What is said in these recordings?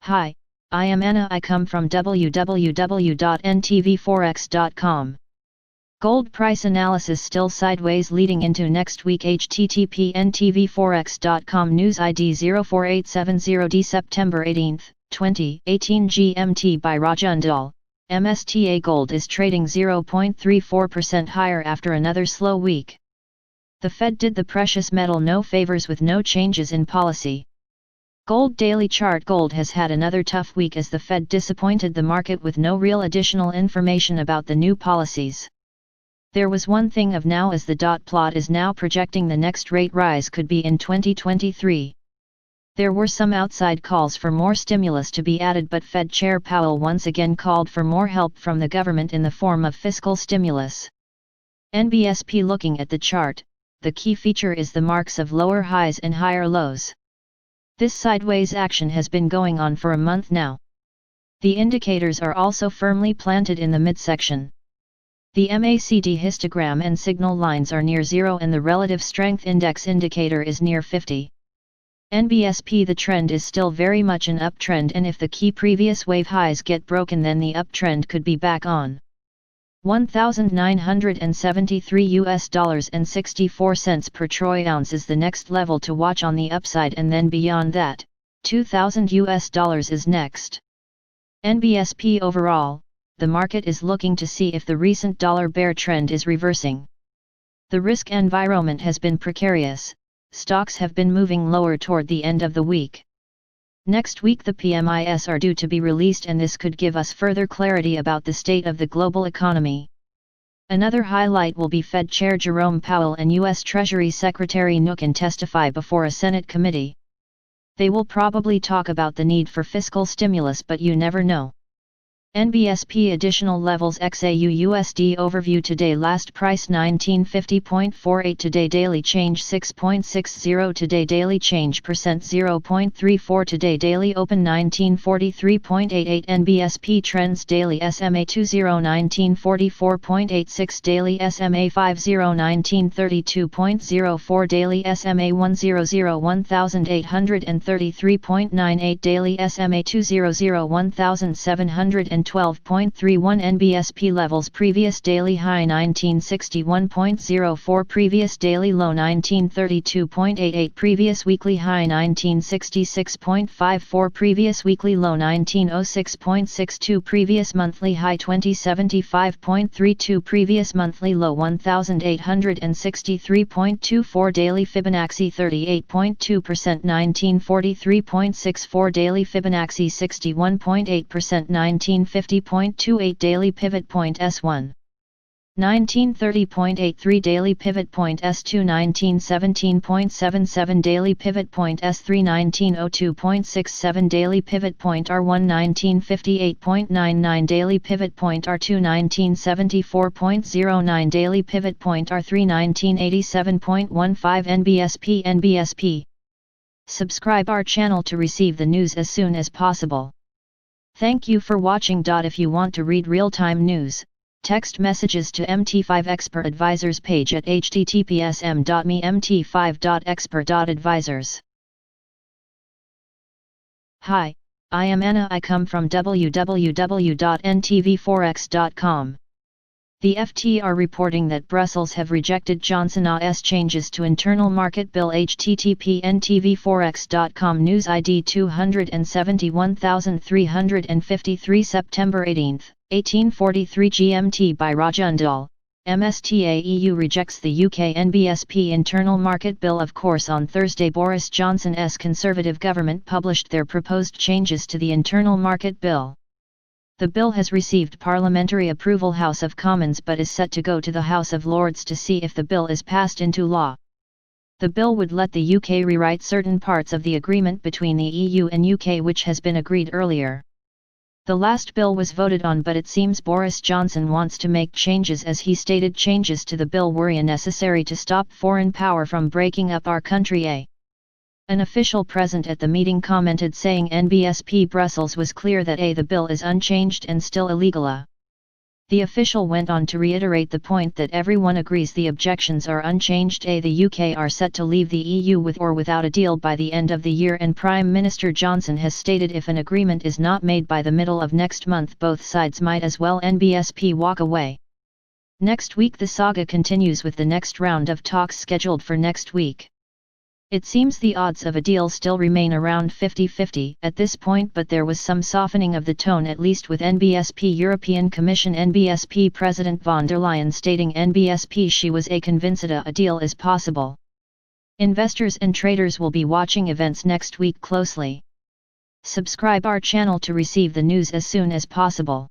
Hi, I am Anna. I come from www.ntvforex.com. Gold price analysis still sideways leading into next week. http ntvforex.com news ID 04870D September 18, 2018 GMT by Rajendal. MSTA Gold is trading 0.34% higher after another slow week. The Fed did the precious metal no favors with no changes in policy. Gold daily chart. Gold has had another tough week as the Fed disappointed the market with no real additional information about the new policies. There was one thing of now, as the dot plot is now projecting the next rate rise could be in 2023. There were some outside calls for more stimulus to be added, but Fed Chair Powell once again called for more help from the government in the form of fiscal stimulus. NBSP. Looking at the chart, the key feature is the marks of lower highs and higher lows. This sideways action has been going on for a month now. The indicators are also firmly planted in the midsection. The MACD histogram and signal lines are near zero and the relative strength index indicator is near 50. NBSP. The trend is still very much an uptrend, and if the key previous wave highs get broken, then the uptrend could be back on. $1,973 and 64 cents per troy ounce is the next level to watch on the upside, and then beyond that, $2,000 is next. NBSP. Overall, the market is looking to see if the recent dollar bear trend is reversing. The risk environment has been precarious. Stocks have been moving lower toward the end of the week. Next week the PMIs are due to be released, and this could give us further clarity about the state of the global economy. Another highlight will be Fed Chair Jerome Powell and U.S. Treasury Secretary Mnuchin testify before a Senate committee. They will probably talk about the need for fiscal stimulus, but you never know. NBSP. Additional levels. XAU USD overview. Today last price 1950.48, today daily change 6.60, today daily change percent 0.34, today daily open 1943.88. NBSP trends. Daily SMA 20 1944.86, daily SMA 50 1932.04, daily SMA 100 1833.98, daily SMA 200 1712.31. NBSP levels. Previous daily high 1961.04, previous daily low 1932.88, previous weekly high 1966.54, previous weekly low 1906.62, previous monthly high 2075.32, previous monthly low 1863.24, daily Fibonacci 38.2%, 1943.64, daily Fibonacci 61.8%, 1950.28, daily pivot point S1. 1930.83, daily pivot point S2. 1917.77, daily pivot point S3. 1902.67, daily pivot point R1. 1958.99, daily pivot point R2. 1974.09, daily pivot point R3. 1987.15. NBSP. Subscribe our channel to receive the news as soon as possible. Thank you for watching. If you want to read real-time news, text messages to MT5 Expert Advisors page at https://m.me/mt5.expert.advisors. Hi, I am Anna. I come from www.ntvforex.com. The FT are reporting that Brussels have rejected Johnson's changes to internal market bill. http ntvforex.com news ID 271353 September 18, 1843 GMT by Rajendal. MSTA EU rejects the UK NBSP internal market bill. Of course, on Thursday Boris Johnson's Conservative government published their proposed changes to the internal market bill. The bill has received parliamentary approval House of Commons but is set to go to the House of Lords to see if the bill is passed into law. The bill would let the UK rewrite certain parts of the agreement between the EU and UK which has been agreed earlier. The last bill was voted on, but it seems Boris Johnson wants to make changes, as he stated changes to the bill were necessary to stop foreign power from breaking up our country. An official present at the meeting commented saying NBSP Brussels was clear that the bill is unchanged and still illegal. The official went on to reiterate the point that everyone agrees the objections are unchanged. The UK are set to leave the EU with or without a deal by the end of the year, and Prime Minister Johnson has stated if an agreement is not made by the middle of next month, both sides might as well NBSP walk away. Next week the saga continues with the next round of talks scheduled for next week. It seems the odds of a deal still remain around 50-50 at this point, but there was some softening of the tone, at least with NBSP European Commission NBSP President von der Leyen stating NBSP she was convinced a deal is possible. Investors and traders will be watching events next week closely. Subscribe our channel to receive the news as soon as possible.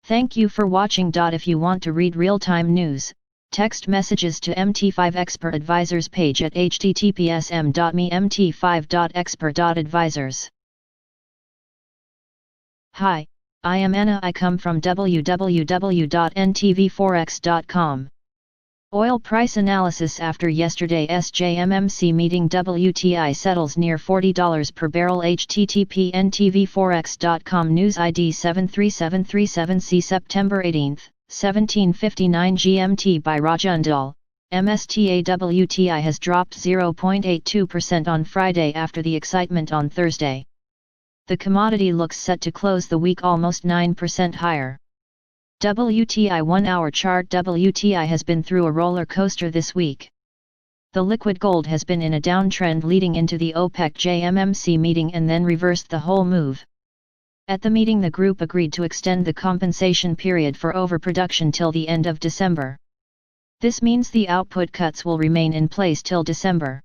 Thank you for watching. If you want to read real-time news, text messages to MT5 Expert Advisors page at https://m.me/mt5.expert.advisors. Hi, I am Anna. I come from www.ntvforex.com. Oil price analysis after yesterday's JMMC meeting. WTI settles near $40 per barrel. http ntvforex.com. News ID 73737C September 18, 1759 GMT by Rajendal. MSTA WTI has dropped 0.82% on Friday after the excitement on Thursday. The commodity looks set to close the week almost 9% higher. WTI 1-hour chart. WTI has been through a roller coaster this week. The liquid gold has been in a downtrend leading into the OPEC JMMC meeting and then reversed the whole move. At the meeting the group agreed to extend the compensation period for overproduction till the end of December. This means the output cuts will remain in place till December.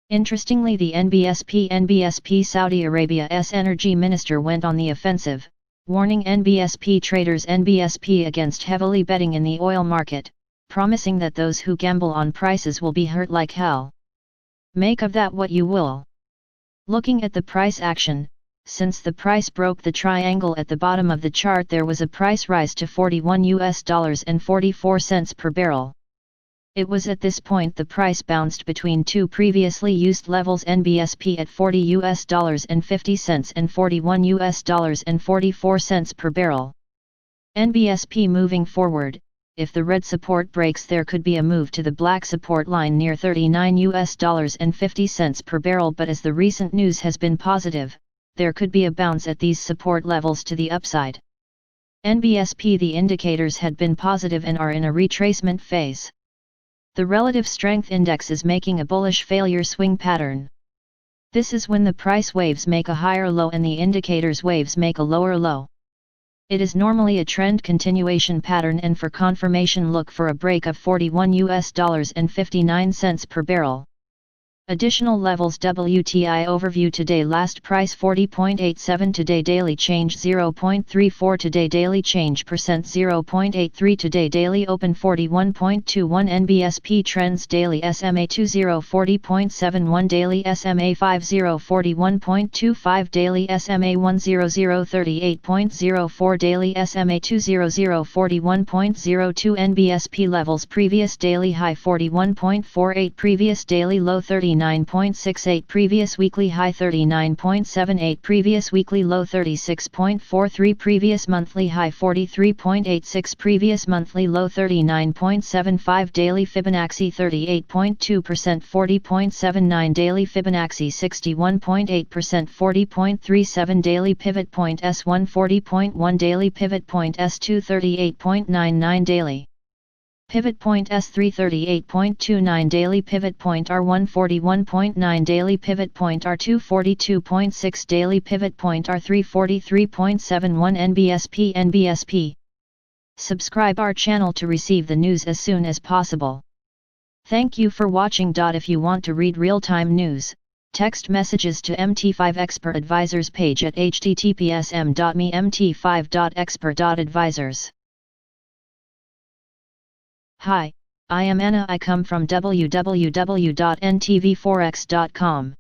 Interestingly, the NBSP Saudi Arabia's energy minister went on the offensive, warning NBSP traders against heavily betting in the oil market, promising that those who gamble on prices will be hurt like hell. Make of that what you will. Looking at the price action, since the price broke the triangle at the bottom of the chart, there was a price rise to $41.44 per barrel. It was at this point the price bounced between two previously used levels, NBSP at $40.50 and $41.44 per barrel. NBSP moving forward, if the red support breaks there could be a move to the black support line near $39.50 per barrel, but as the recent news has been positive, there could be a bounce at these support levels to the upside. NBSP the indicators had been positive and are in a retracement phase. The relative strength index is making a bullish failure swing pattern. This is when the price waves make a higher low and the indicators waves make a lower low. It is normally a trend continuation pattern, and for confirmation look for a break of $41.59 per barrel. Additional levels. WTI overview today. Last price 40.87 today. Daily change 0.34 today. Daily change percent 0.83 today. Daily open 41.21. NBSP trends. Daily SMA 20 40.71. Daily SMA 50 41.25. Daily SMA 100 38.04. Daily SMA 200 41.02. NBSP levels. Previous daily high 41.48. Previous daily low 39.68. Previous weekly high 39.78. Previous weekly low 36.43. Previous monthly high 43.86. Previous monthly low 39.75. Daily Fibonacci 38.2%. 40.79. Daily Fibonacci 61.8%. 40.37. Daily pivot point S1 40.1. Daily pivot point S2 38.99. Daily pivot point S3 38.29. Daily pivot point R1 41.9. Daily pivot point R2 42.6. Daily pivot point R3 43.71. NBSP. Subscribe our channel to receive the news as soon as possible. Thank you for watching. If you want to read real-time news, text messages to MT5 Expert Advisors page at https://m.me/mt5.expert.advisors. Hi, I am Anna. I come from www.ntvforex.com.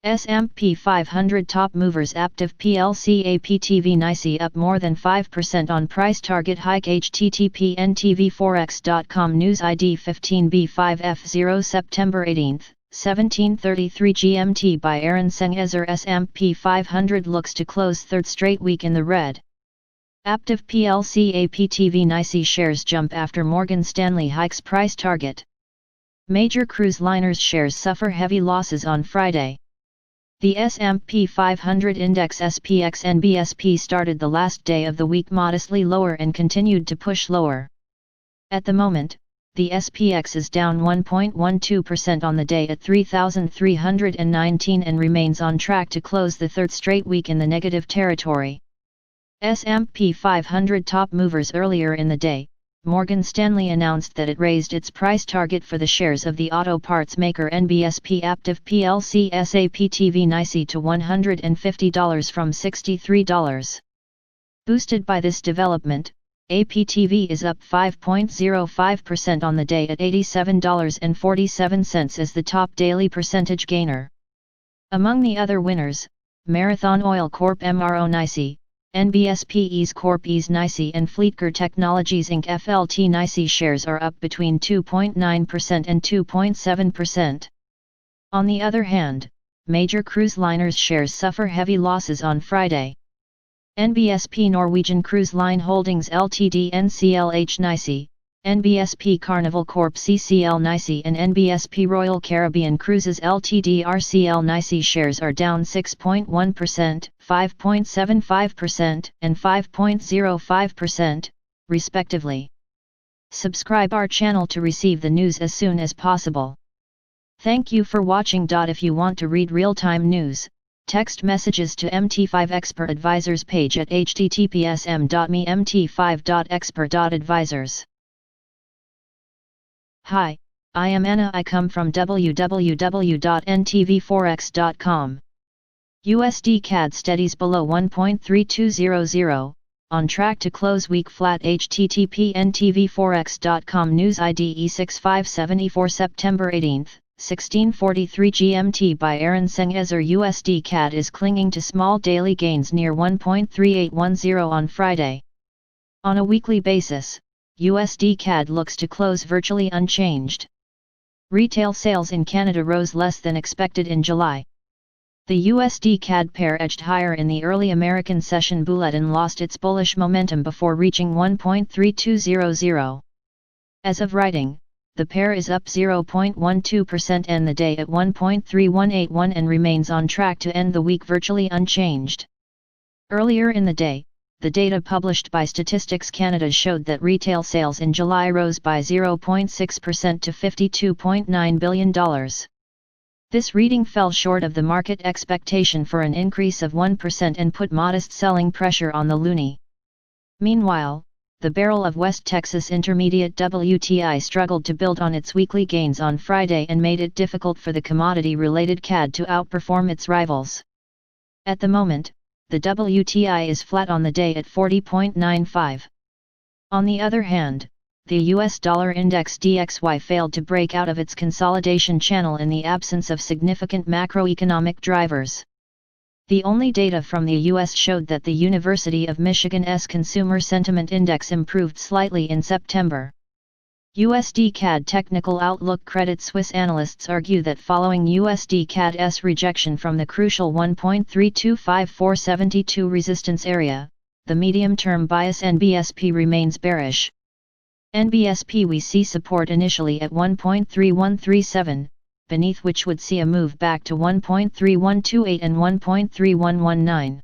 S&P 500 top movers. Aptiv plc APTV NYSE up more than 5% on price target hike. http ntvforex.com. News ID 15B5F0 September 18, 1733 GMT by Aaron Sengezer. S&P 500 looks to close third straight week in the red. Aptiv plc APTV NYSE shares jump after Morgan Stanley hikes price target. Major cruise liners shares suffer heavy losses on Friday. The S&P 500 index SPX NBSP started the last day of the week modestly lower and continued to push lower. At the moment, the SPX is down 1.12% on the day at 3,319 and remains on track to close the third straight week in the negative territory. S&P 500 top movers earlier in the day, Morgan Stanley announced that it raised its price target for the shares of the auto parts maker NBSP Aptiv plc SAPTV NYSE to $150 from $63. Boosted by this development, APTV is up 5.05% on the day at $87.47 as the top daily percentage gainer. Among the other winners, Marathon Oil Corp MRO NYSE, NBSP Ease Corp Ease NYSE and Fleetcor Technologies Inc. FLT NYSE shares are up between 2.9% and 2.7%. On the other hand, major cruise liners shares suffer heavy losses on Friday. NBSP Norwegian Cruise Line Holdings Ltd NCLH NYSE, NBSP Carnival Corp CCL NYSE and NBSP Royal Caribbean Cruises Ltd RCL NYSE shares are down 6.1%, 5.75% and 5.05%, respectively. Subscribe our channel to receive the news as soon as possible. Thank you for watching. If you want to read real-time news, text messages to MT5 Expert Advisors page at https://m.me/mt5.expert.advisors. Hi, I am Anna. I come from www.ntvforex.com. USD CAD steadies below 1.3200, on track to close week flat. http://ntvforex.com News ID E6574 September 18, 1643 GMT by Aaron Sengezer. USD CAD is clinging to small daily gains near 1.3810 on Friday. On a weekly basis, USD CAD looks to close virtually unchanged. Retail sales in Canada rose less than expected in July. The USD CAD pair edged higher in the early American session bulletin, lost its bullish momentum before reaching 1.3200. As of writing, the pair is up 0.12% and the day at 1.3181 and remains on track to end the week virtually unchanged. Earlier in the day, the data published by Statistics Canada showed that retail sales in July rose by 0.6% to $52.9 billion. This reading fell short of the market expectation for an increase of 1% and put modest selling pressure on the loonie. Meanwhile, the barrel of West Texas Intermediate WTI struggled to build on its weekly gains on Friday and made it difficult for the commodity-related CAD to outperform its rivals. At the moment, the WTI is flat on the day at 40.95. On the other hand, the US dollar index DXY failed to break out of its consolidation channel in the absence of significant macroeconomic drivers. The only data from the US showed that the University of Michigan's Consumer Sentiment Index improved slightly in September. USD CAD Technical Outlook. Credit Suisse analysts argue that following USD CAD's rejection from the crucial 1.325472 resistance area, the medium-term bias NBSP remains bearish. NBSP we see support initially at 1.3137, beneath which would see a move back to 1.3128 and 1.3119.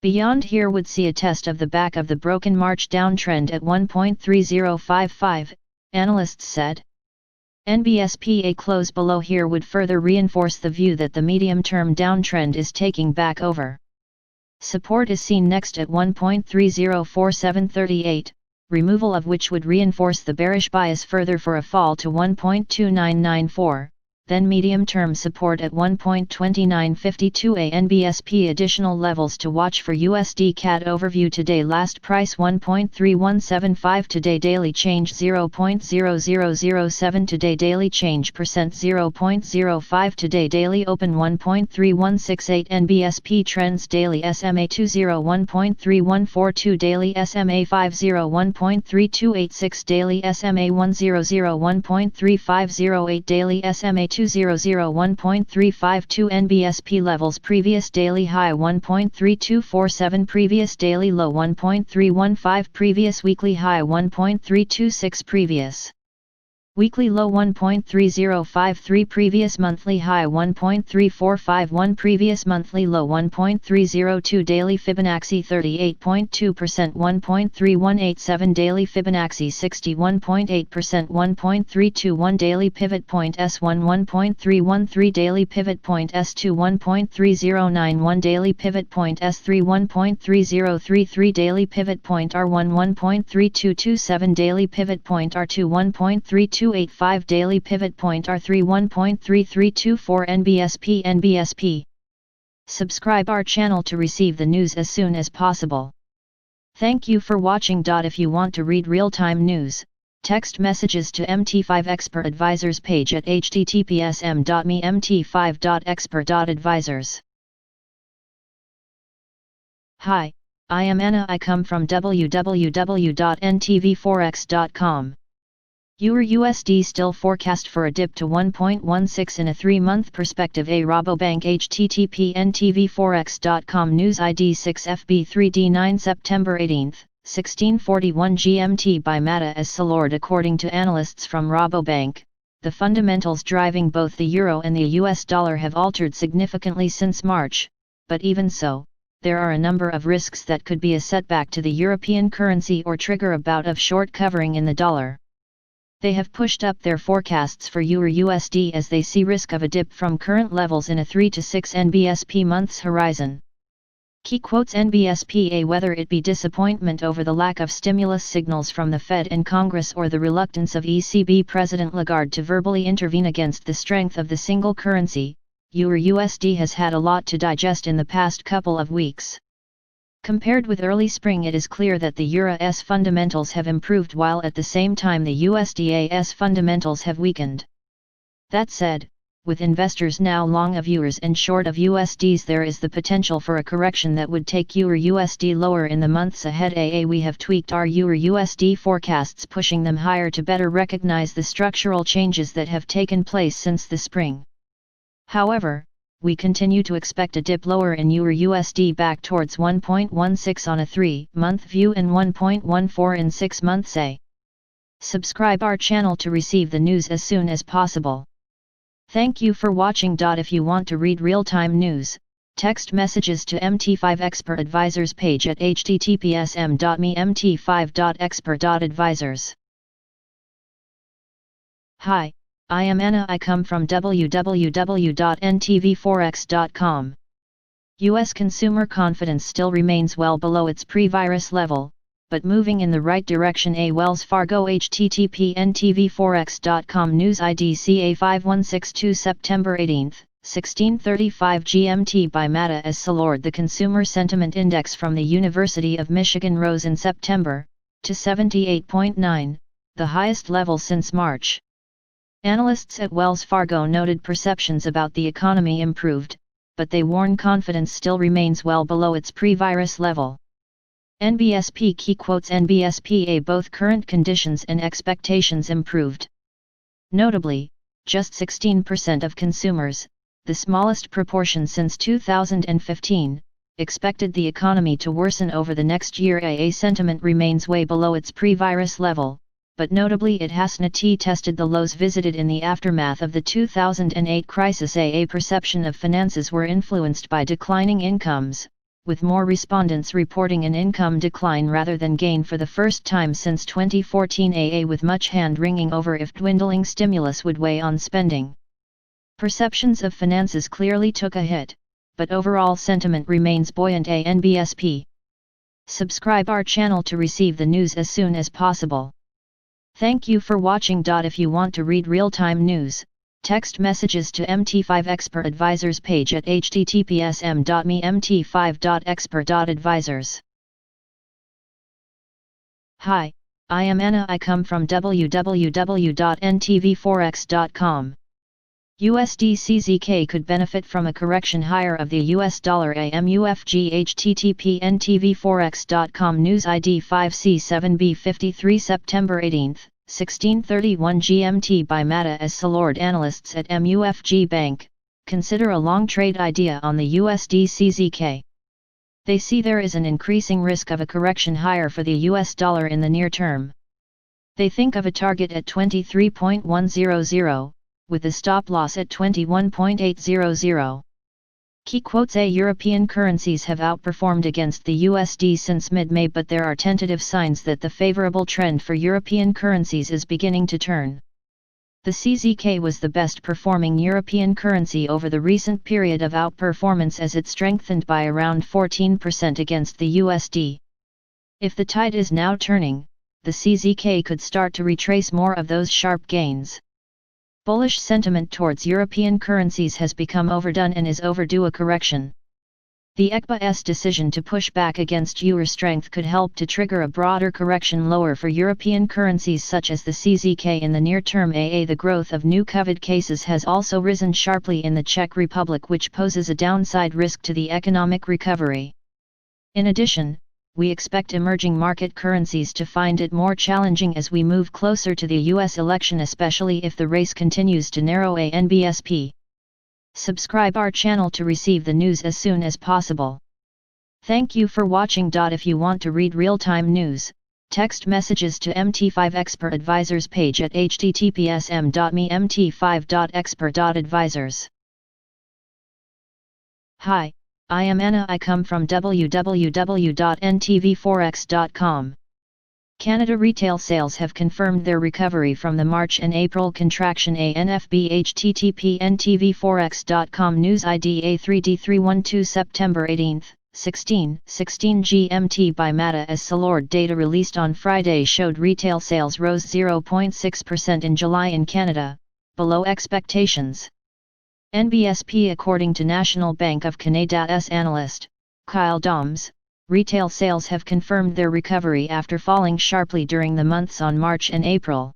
Beyond here would see a test of the back of the broken March downtrend at 1.3055, analysts said. NBSP a close below here would further reinforce the view that the medium-term downtrend is taking back over. Support is seen next at 1.304738, removal of which would reinforce the bearish bias further for a fall to 1.2994, then medium-term support at 1.2952 NBSP. Additional levels to watch for USD CAD overview today. Last price 1.3175 today, daily change 0.0007 today, daily change percent 0.05 today, daily open 1.3168 NBSP trends daily SMA 20 1.3142 daily SMA 50 1.3286 daily SMA 100 1.3508 daily SMA 1.352 NBSP levels previous daily high 1.3247 previous daily low 1.315 previous weekly high 1.326 previous weekly low 1.3053 previous monthly high 1.3451 previous monthly low 1.302 daily Fibonacci 38.2% 1.3187 daily Fibonacci 61.8% 1.321 daily pivot point S1 1.313 daily pivot point S2 1.3091 daily pivot point S3 1.3033 daily pivot point R1 1.3227 daily pivot point R2 1.3285 daily pivot point R3 1.3324 NBSP. Subscribe our channel to receive the news as soon as possible. Thank you for watching. If you want to read real-time news, text messages to MT5 Expert Advisors page at https://mt5.expert.advisors. Hi, I am Anna. I come from www.ntvforex.com. EUR/USD still forecast for a dip to 1.16 in a 3-month perspective. A Rabobank http ntvforex.com News ID 6FB3D9 September 18, 1641 GMT by Mata as Salord. According to analysts from Rabobank, the fundamentals driving both the euro and the US dollar have altered significantly since March, but even so, there are a number of risks that could be a setback to the European currency or trigger a bout of short covering in the dollar. They have pushed up their forecasts for EUR/USD as they see risk of a dip from current levels in a 3 to 6 NBSP months horizon. Key quotes NBSP: whether it be disappointment over the lack of stimulus signals from the Fed and Congress or the reluctance of ECB President Lagarde to verbally intervene against the strength of the single currency, EUR/USD has had a lot to digest in the past couple of weeks. Compared with early spring, it is clear that the Euro-S fundamentals have improved while at the same time the USD-AS fundamentals have weakened. That said, with investors now long of EURs and short of USDs, there is the potential for a correction that would take EUR/USD lower in the months ahead. We have tweaked our EUR/USD forecasts, pushing them higher to better recognize the structural changes that have taken place since the spring. However, we continue to expect a dip lower in EUR/USD back towards 1.16 on a 3-month view and 1.14 in 6 months. Subscribe our channel to receive the news as soon as possible. Thank you for watching. If you want to read real-time news, text messages to MT5 Expert Advisors page at https://mt5.expert.advisors. Hi, I am Anna. I come from www.ntvforex.com. U.S. consumer confidence still remains well below its pre-virus level, but moving in the right direction. A Wells Fargo http ntvforex.com News ID CA5162 September 18, 1635 GMT by Mata as Salord. The Consumer Sentiment Index from the University of Michigan rose in September to 78.9, the highest level since March. Analysts at Wells Fargo noted perceptions about the economy improved, but they warn confidence still remains well below its pre-virus level. NBSP key quotes NBSP: both current conditions and expectations improved. Notably, just 16% of consumers, the smallest proportion since 2015, expected the economy to worsen over the next year. Sentiment remains way below its pre-virus level, but notably it hasn't tested the lows visited in the aftermath of the 2008 crisis. Perception of finances were influenced by declining incomes, with more respondents reporting an income decline rather than gain for the first time since 2014. With much hand-wringing over if dwindling stimulus would weigh on spending. Perceptions of finances clearly took a hit, but overall sentiment remains buoyant. NBSP. Subscribe our channel to receive the news as soon as possible. Thank you for watching. If you want to read real-time news, text messages to MT5 Expert Advisors page at https://mt5.expert.advisors. Hi, I am Anna. I come from www.ntvforex.com. USD/CZK could benefit from a correction higher of the US dollar. MUFG http ntvforex.com News ID 5C7B53 September 18, 16:31 GMT by Mata as Salord analysts at MUFG Bank, consider a long trade idea on the USD CZK. They see there is an increasing risk of a correction higher for the US dollar in the near term. They think of a target at 23.100, with the stop loss at 21.800. Key quotes: A European currencies have outperformed against the USD since mid-May, but there are tentative signs that the favorable trend for European currencies is beginning to turn. The CZK was the best performing European currency over the recent period of outperformance as it strengthened by around 14% against the USD. If the tide is now turning, the CZK could start to retrace more of those sharp gains. Bullish sentiment towards European currencies has become overdone and is overdue a correction. The ECB's decision to push back against euro strength could help to trigger a broader correction lower for European currencies such as the CZK in the near term. The growth of new COVID cases has also risen sharply in the Czech Republic, which poses a downside risk to the economic recovery. In addition, we expect emerging market currencies to find it more challenging as we move closer to the US election, especially if the race continues to narrow. NBSP. Subscribe our channel to receive the news as soon as possible. Thank you for watching. If you want to read real-time news, text messages to MT5 Expert Advisors page at https://mt5.expert.advisors. Hi, I am Anna. I come from www.ntvforex.com. Canada retail sales have confirmed their recovery from the March and April contraction. ANFB http ntvforex.com News ID A3D312 September 18, 16:16 GMT by Mata as Salord data released on Friday showed retail sales rose 0.6% in July in Canada, below expectations. NBSP. According to National Bank of Canada's analyst, Kyle Doms, retail sales have confirmed their recovery after falling sharply during the months on March and April.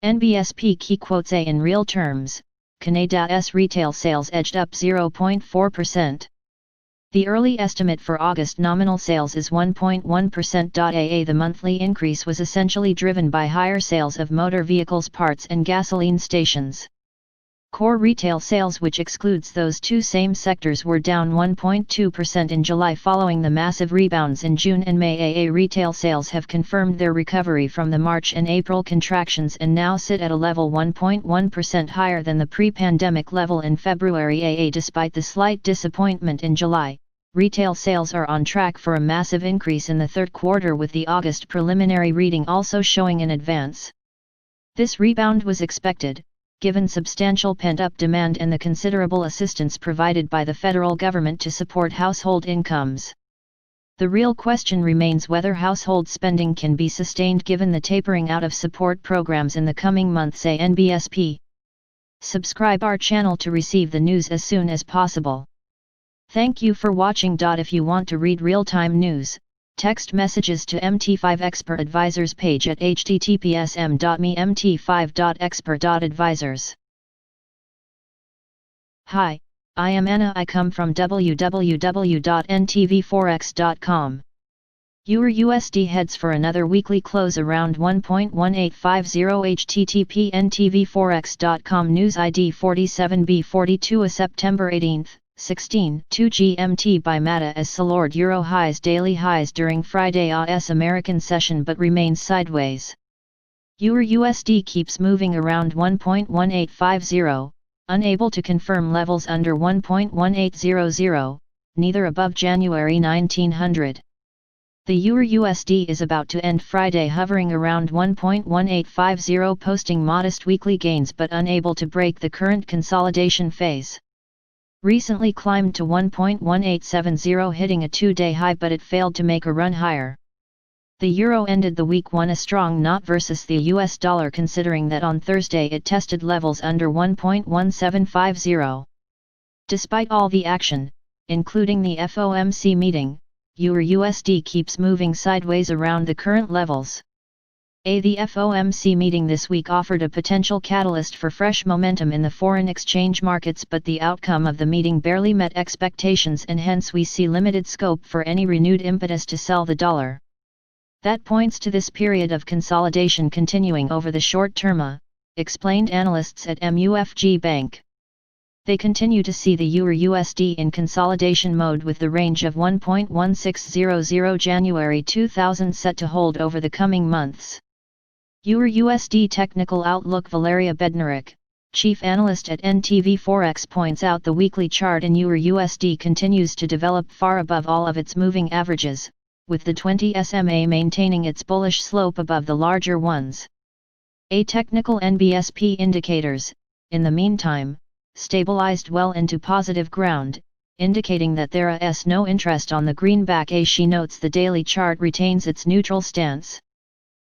NBSP key quotes: A in real terms, Canada's retail sales edged up 0.4%. The early estimate for August nominal sales is 1.1%. The monthly increase was essentially driven by higher sales of motor vehicles parts and gasoline stations. Core retail sales, which excludes those two same sectors, were down 1.2% in July following the massive rebounds in June and May. Retail sales have confirmed their recovery from the March and April contractions and now sit at a level 1.1% higher than the pre-pandemic level in February. Despite the slight disappointment in July, retail sales are on track for a massive increase in the third quarter, with the August preliminary reading also showing an advance. This rebound was expected, given substantial pent-up demand and the considerable assistance provided by the federal government to support household incomes. The real question remains whether household spending can be sustained given the tapering out of support programs in the coming months. NBSP. Subscribe our channel to receive the news as soon as possible. Thank you for watching. If you want to read real-time news, text messages to MT5 Expert Advisors page at https://mt5.expert.advisors. Hi, I am Anna. I come from www.ntvforex.com. EUR/USD heads for another weekly close around 1.1850. http ntvforex.com News ID 47B42 September 18, 16:2 GMT by Mata as Salord Euro highs daily highs during Friday's American session but remains sideways. EUR/USD keeps moving around 1.1850, unable to confirm levels under 1.1800, neither above January 1900. The EUR/USD is about to end Friday hovering around 1.1850, posting modest weekly gains but unable to break the current consolidation phase. Recently climbed to 1.1870, hitting a two-day high, but it failed to make a run higher. The euro ended the week on a strong knot versus the US dollar, considering that on Thursday it tested levels under 1.1750. Despite all the action, including the FOMC meeting, EUR/USD keeps moving sideways around the current levels. The FOMC meeting this week offered a potential catalyst for fresh momentum in the foreign exchange markets, but the outcome of the meeting barely met expectations and hence we see limited scope for any renewed impetus to sell the dollar. That points to this period of consolidation continuing over the short term, explained analysts at MUFG Bank. They continue to see the EUR/USD in consolidation mode with the range of 1.1600 January 2000 set to hold over the coming months. EUR/USD Technical Outlook. Valeria Bednarek, chief analyst at NTV Forex, points out the weekly chart in EUR/USD continues to develop far above all of its moving averages, with the 20 SMA maintaining its bullish slope above the larger ones. Technical NBSP indicators, in the meantime, stabilized well into positive ground, indicating that there is no interest on the greenback. She notes the daily chart retains its neutral stance.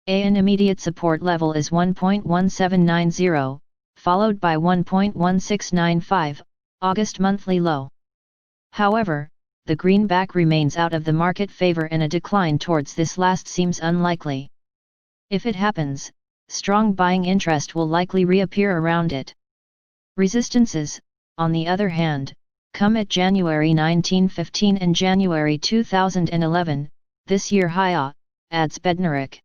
An immediate support level is 1.1790, followed by 1.1695, August monthly low. However, the greenback remains out of the market favor and a decline towards this last seems unlikely. If it happens, strong buying interest will likely reappear around it. Resistances, on the other hand, come at January 1915 and January 2011, this year high, adds Bednarek.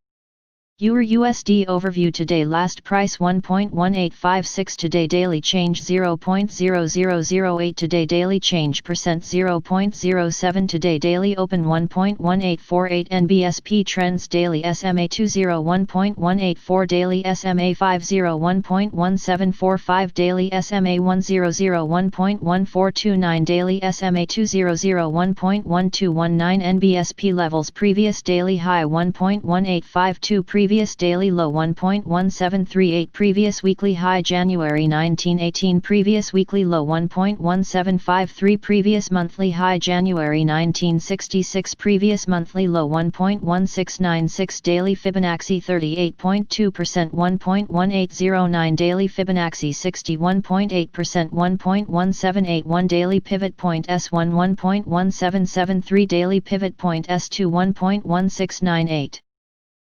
EUR/USD overview. Today last price 1.1856, today daily change 0.0008, today daily change percent 0.07, today daily open 1.1848, NBSP trends daily SMA 20 1.184, daily SMA 50 1.1745, daily SMA 100 1.1429, daily SMA 200 1.1219, NBSP levels. Previous daily high 1.1852, previous daily low 1.1738, previous weekly high January 1918, previous weekly low 1.1753, previous monthly high January 1966, previous monthly low 1.1696, daily Fibonacci 38.2%, 1.1809, daily Fibonacci 61.8%, 1.1781, daily pivot point S1 1.1773, daily pivot point S2 1.1698.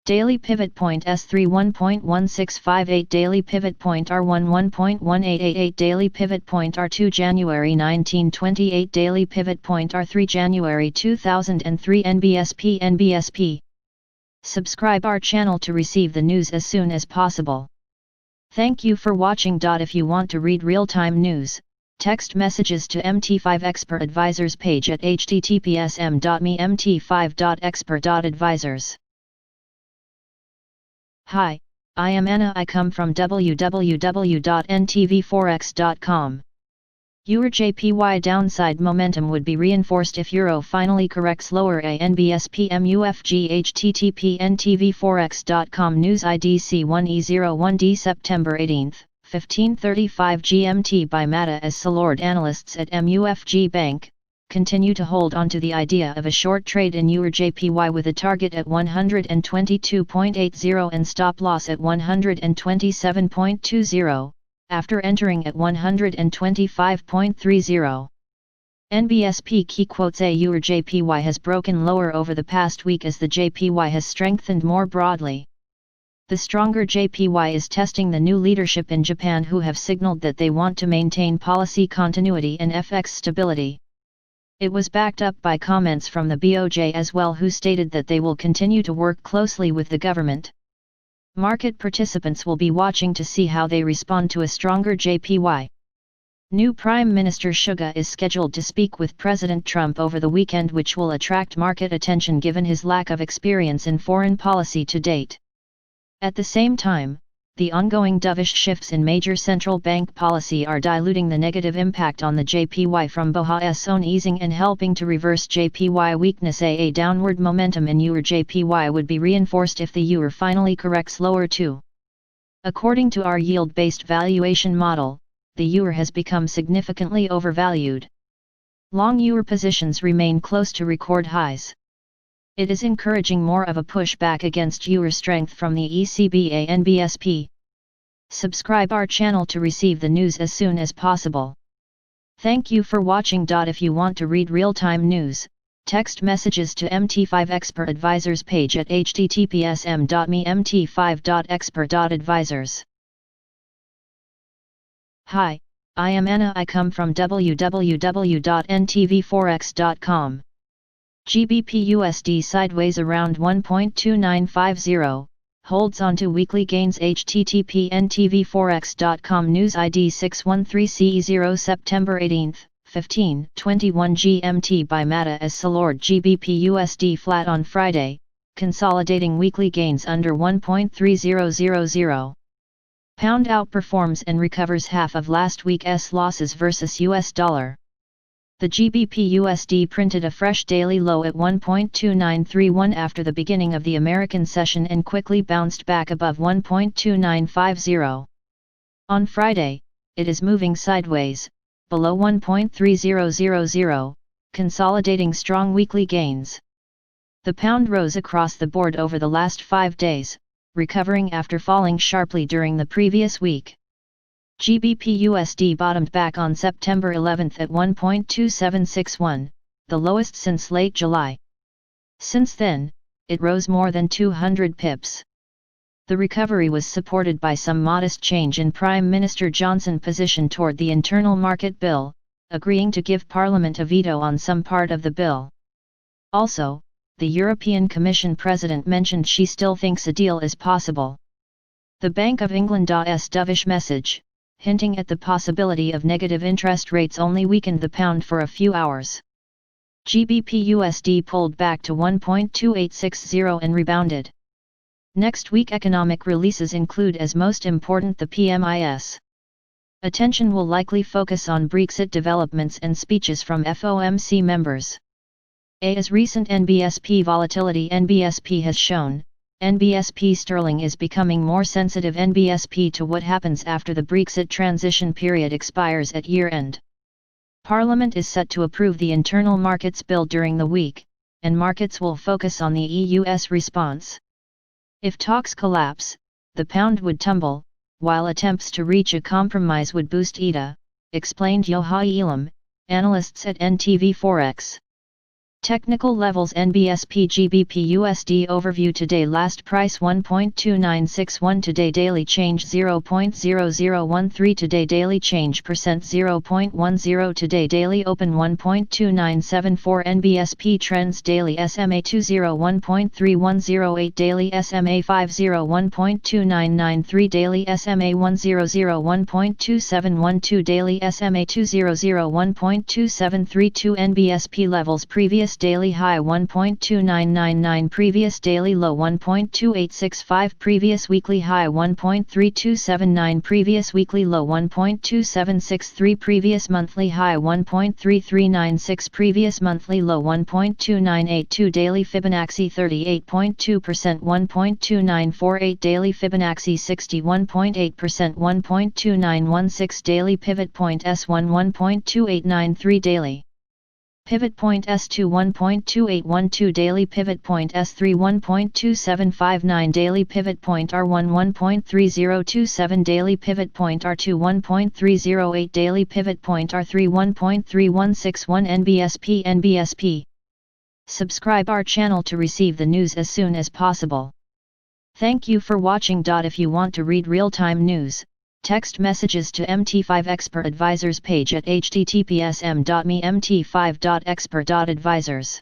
Daily pivot point S3 1.1658, daily pivot point R1 1.1888, daily pivot point R2 January 1928, daily pivot point R3 January 2003. NBSP. Subscribe our channel to receive the news as soon as possible. Thank you for watching. If you want to read real-time news, text messages to MT5 Expert Advisors page at https://mt5.expert.advisors. Hi, I am Anna. I come from www.ntvforex.com. EUR/JPY downside momentum would be reinforced if Euro finally corrects lower. NBSP MUFG http ntvforex.com news ID C1E01D September 18, 15:35 GMT by Mata. As Salord analysts at MUFG Bank continue to hold on to the idea of a short trade in EUR/JPY with a target at 122.80 and stop loss at 127.20, after entering at 125.30. NBSP key quotes: EUR/JPY has broken lower over the past week as the JPY has strengthened more broadly. The stronger JPY is testing the new leadership in Japan, who have signaled that they want to maintain policy continuity and FX stability. It was backed up by comments from the BOJ as well, who stated that they will continue to work closely with the government. Market participants will be watching to see how they respond to a stronger JPY. New Prime Minister Suga is scheduled to speak with President Trump over the weekend, which will attract market attention given his lack of experience in foreign policy to date. At the same time, the ongoing dovish shifts in major central bank policy are diluting the negative impact on the JPY from BOJ's own easing and helping to reverse JPY weakness. A downward momentum in EUR/JPY would be reinforced if the EUR finally corrects lower too. According to our yield-based valuation model, the EUR has become significantly overvalued. Long EUR positions remain close to record highs. It is encouraging more of a pushback against EUR strength from the ECB. NBSP. Subscribe our channel to receive the news as soon as possible. Thank you for watching. If you want to read real-time news, text messages to MT5 Expert Advisors page at https://mt5.expert.advisors. Hi, I am Anna. I come from www.ntvforex.com. GBP USD sideways around 1.2950, holds on to weekly gains. http ntvforex.com news ID 613CE0 September 18, 15:21 GMT by Mata as Salord GBP USD flat on Friday, consolidating weekly gains under 1.3000. Pound outperforms and recovers half of last week's losses versus US dollar. The GBP USD printed a fresh daily low at 1.2931 after the beginning of the American session and quickly bounced back above 1.2950. On Friday, it is moving sideways, below 1.3000, consolidating strong weekly gains. The pound rose across the board over the last 5 days, recovering after falling sharply during the previous week. GBP USD bottomed back on September 11 at 1.2761, the lowest since late July. Since then, it rose more than 200 pips. The recovery was supported by some modest change in Prime Minister Johnson's position toward the Internal Market Bill, agreeing to give Parliament a veto on some part of the bill. Also, the European Commission President mentioned she still thinks a deal is possible. The Bank of England's dovish message, hinting at the possibility of negative interest rates, only weakened the pound for a few hours. GBP USD pulled back to 1.2860 and rebounded. Next week economic releases include as most important the PMIs. Attention will likely focus on Brexit developments and speeches from FOMC members. As recent NBSP volatility NBSP has shown, NBSP sterling is becoming more sensitive NBSP to what happens after the Brexit transition period expires at year-end. Parliament is set to approve the Internal Markets Bill during the week, and markets will focus on the EU's response. If talks collapse, the pound would tumble, while attempts to reach a compromise would boost ETA, explained Yohai Elam, analysts at NTV Forex. Technical levels NBSP GBP USD overview today last price 1.2961 today daily change 0.0013 today daily change percent 0.10 today daily open 1.2974 NBSP trends daily SMA 20 1.3108 daily SMA 50 1.2993 daily SMA 100 1.2712 daily SMA 200 1.2732 NBSP levels previous daily high 1.2999 previous daily low 1.2865 previous weekly high 1.3279 previous weekly low 1.2763 previous monthly high 1.3396 previous monthly low 1.2982 daily Fibonacci 38.2% 1.2948 daily Fibonacci 61.8% 1.2916 daily pivot point S1 1.2893 daily pivot point S2 1.2812 daily pivot point S3 1.2759 daily pivot point R1 1.3027 daily pivot point R2 1.308 daily pivot point R3 1.3161 NBSP. Subscribe our channel to receive the news as soon as possible. Thank you for watching. If you want to read real-time news, text messages to MT5 Expert Advisors page at https://m.me mt5.expert.advisors.